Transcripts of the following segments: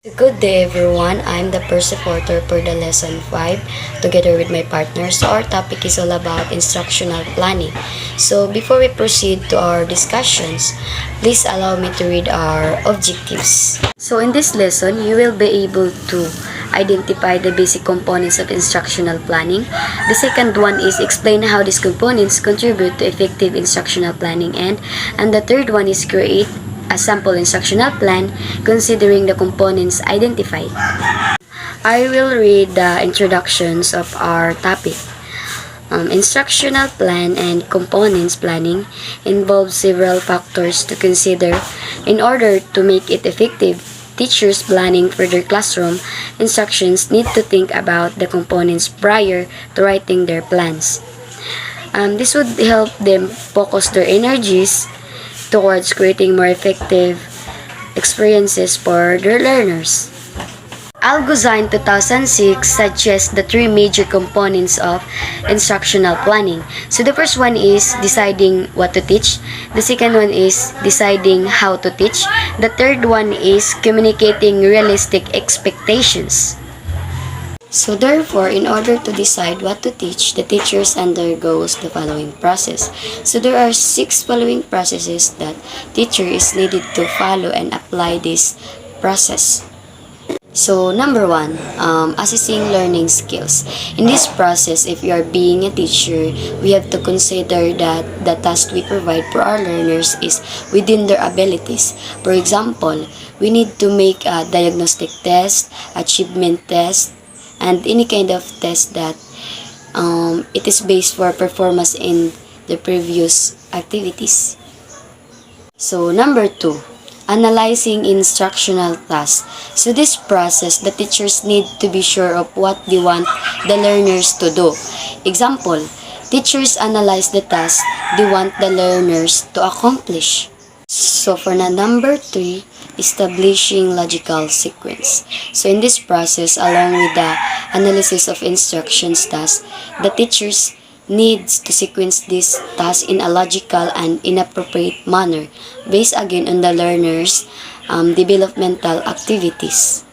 Good day everyone, I'm the first reporter for the lesson 5 together with my partner. So our topic is all about instructional planning. So before we proceed to our discussions, please allow me to read our objectives. So in this lesson, you will be able to identify the basic components of instructional planning. The second one is explain how these components contribute to effective instructional planning, and the third one is create a sample instructional plan considering the components identified. I will read the introductions of our topic. Instructional plan and components planning involves several factors to consider in order to make it effective. Teachers planning for their classroom instructions need to think about the components prior to writing their plans. This would help them focus their energies towards creating more effective experiences for their learners. Algozine 2006 suggests the three major components of instructional planning. So the first one is deciding what to teach. The second one is deciding how to teach. The third one is communicating realistic expectations. So therefore, in order to decide what to teach, the teachers undergoes the following process. So there are 6 following processes that teacher is needed to follow and apply this process. So number one, assessing learning skills. In this process, if you are being a teacher, we have to consider that the task we provide for our learners is within their abilities. For example, we need to make a diagnostic test, achievement test, and any kind of test that it is based for performance in the previous activities. So number two, analyzing instructional tasks. So this process, the teachers need to be sure of what they want the learners to do. Example, teachers analyze the task they want the learners to accomplish. So for the number 3, establishing logical sequence. So in this process, along with the analysis of instructions tasks, the teachers needs to sequence this task in a logical and inappropriate manner based again on the learner's developmental activities.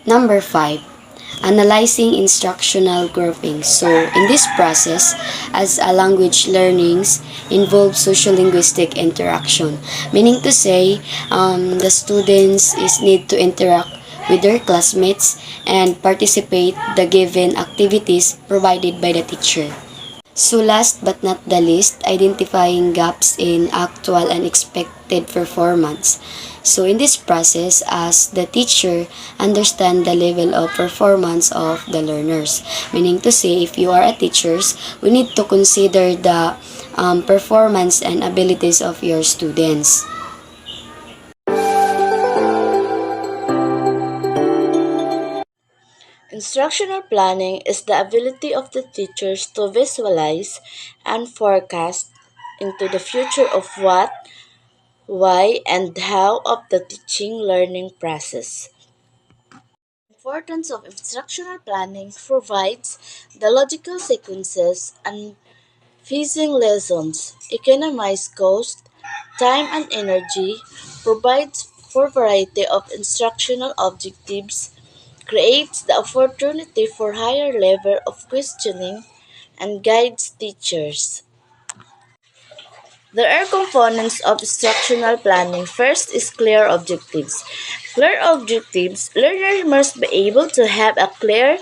Number 5, analyzing instructional groupings. So in this process, as a language learnings involves social-linguistic interaction, meaning to say the students is need to interact with their classmates and participate the given activities provided by the teacher. So last but not the least, identifying gaps in actual and expected performance. So in this process, as the teacher understand the level of performance of the learners. Meaning to say, if you are a teacher, we need to consider the performance and abilities of your students. Instructional planning is the ability of the teachers to visualize and forecast into the future of what, why, and how of the teaching learning process. The importance of instructional planning provides the logical sequences and phasing lessons, economize cost, time and energy, provides for variety of instructional objectives, creates the opportunity for higher level of questioning, and guides teachers. There are components of instructional planning. First is clear objectives. Clear objectives, learners must be able to have a clear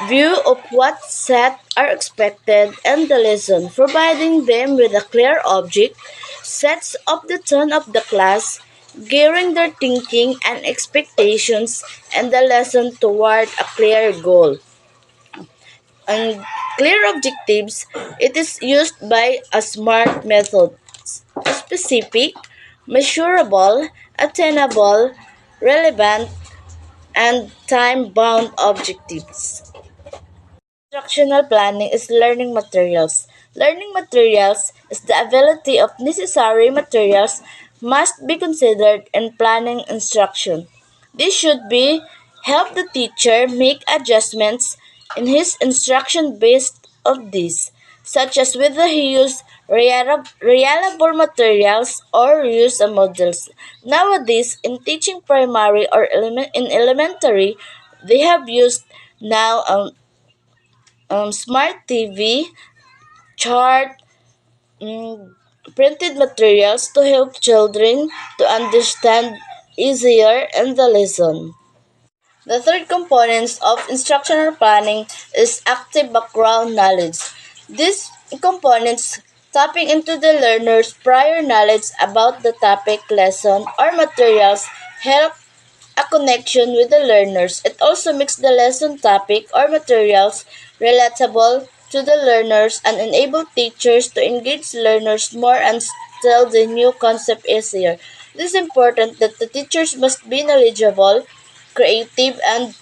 view of what set are expected and the lesson, providing them with a clear object, sets up the tone of the class, gearing their thinking and expectations and the lesson toward a clear goal. And clear objectives, it is used by a SMART method. Specific, measurable, attainable, relevant, and time-bound objectives. Instructional planning is learning materials. Learning materials is the ability of necessary materials must be considered in planning instruction. This should be help the teacher make adjustments in his instruction based on this. such as whether he used reliable materials or use models. Nowadays, in teaching primary or in elementary, they have used now smart TV, chart, mm, printed materials to help children to understand easier in the lesson. The third component of instructional planning is active background knowledge. These components tapping into the learner's prior knowledge about the topic, lesson, or materials help a connection with the learners. It also makes the lesson topic or materials relatable to the learners and enable teachers to engage learners more and tell the new concept easier. It is important that the teachers must be knowledgeable, creative, and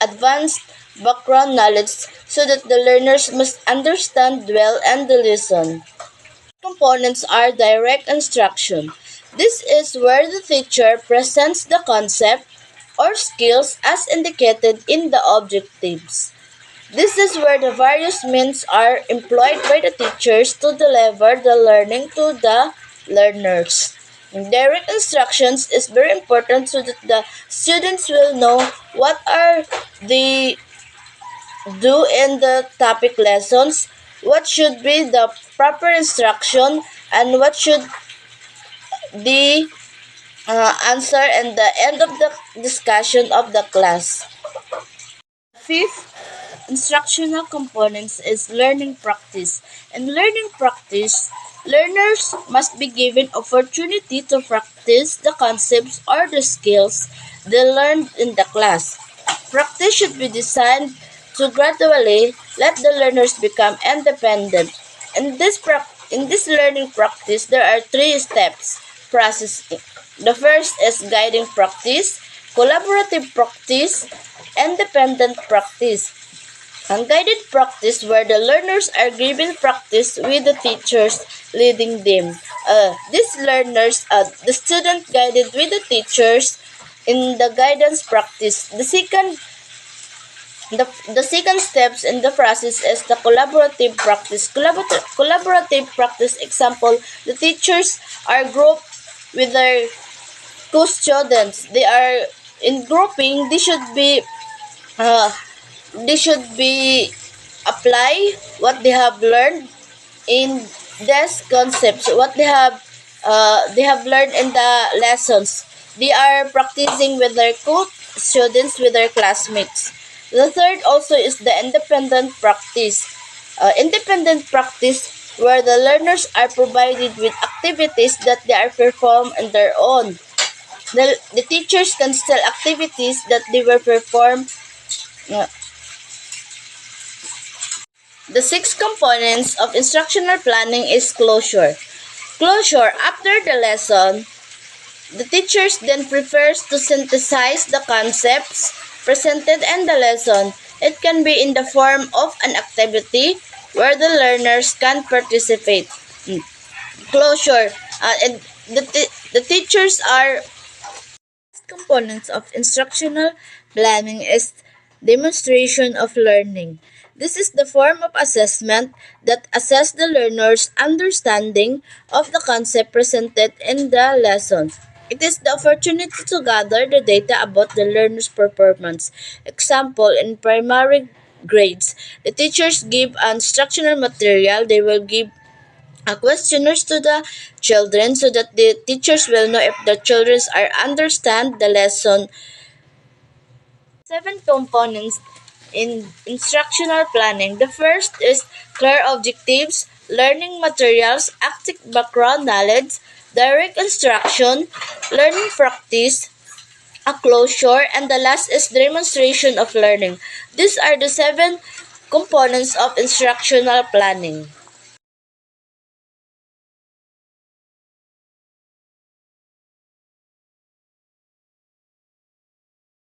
advanced background knowledge so that the learners must understand well and listen. Components are direct instruction. This is where the teacher presents the concept or skills as indicated in the objectives. This is where the various means are employed by the teachers to deliver the learning to the learners. Direct instructions is very important so that the students will know what are the do in the topic lessons, what should be the proper instruction, and what should the answer and the end of the discussion of the class. Fifth instructional components is learning practice. In learning practice, learners must be given opportunity to practice the concepts or the skills they learned in the class. Practice should be designed to gradually let the learners become independent. In this learning practice, there are three steps process. The first is guiding practice, collaborative practice, independent practice. Unguided practice where the learners are given practice with the teachers leading them. These learners, the student guided with the teachers in the guidance practice. The second steps in the process is the collaborative practice. Collaborative practice example, the teachers are grouped with their co-students. They are in grouping, uh, they should be apply what they have learned in these concepts, what they have learned in the lessons. They are practicing with their co-students, with their classmates. The third also is the independent practice. Independent practice where the learners are provided with activities that they are performed on their own. The teachers can tell activities that they were performed. The six components of instructional planning is closure. Closure, after the lesson, the teachers then prefers to synthesize the concepts presented in the lesson. It can be in the form of an activity where the learners can participate. Closure, and the teachers are components of instructional planning is demonstration of learning. This is the form of assessment that assess the learner's understanding of the concept presented in the lesson. It is the opportunity to gather the data about the learner's performance. Example, in primary grades, the teachers give instructional material. They will give questionnaires to the children so that the teachers will know if the children are understand the lesson. Seven components in instructional planning. The first is clear objectives, learning materials, active background knowledge, direct instruction, learning practice, a closure, and the last is demonstration of learning. These are the seven components of instructional planning.